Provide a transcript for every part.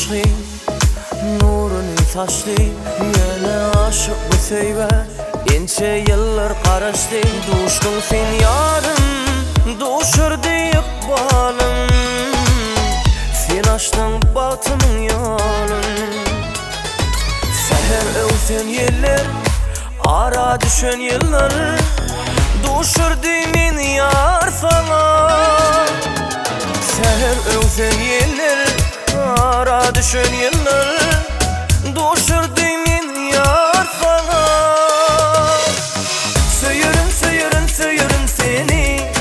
aşkı nurunu taşlı, yana aşık bu seyve ince yıllar karıştı. Duştun sen yarım, duşurdu ikbalım, sen açtın batımın yolun. Seher öten yıllar, ara düşen yıllar, duşurdu min yar falan. Seher öten yıllar, ara düşen yıllar, duşurdu min yar falan. Söyürüm, söyürüm, söyürüm seni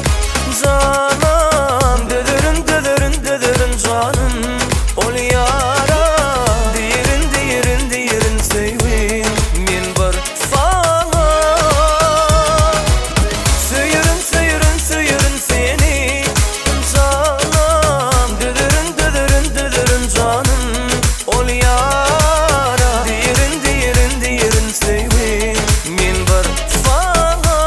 canım, dödürüm, dödürüm, dödürüm canım. Ol yara, diyerin, diyerin, diyerin sevim min var sana. Söyürüm, söyürüm, söyürüm seni canım, dödürüm, dödürüm, dödürüm canım. Ol yara, diyerin, diyerin, diyerin sevim min var sana.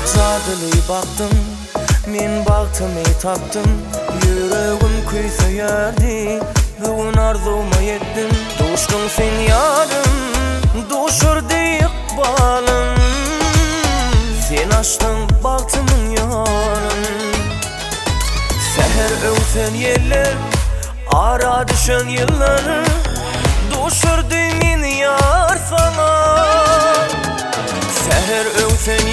Zadılığı baktım, men baktımı taptım. Yüreğim kuysa bugün arzuma yettim. Duştun sen yarım, duşurdu ikbalım, sen açtın baktımın yolun. Seher öten yıllar, ara düşen yıllar, duşurdu min yar falan. Seher öten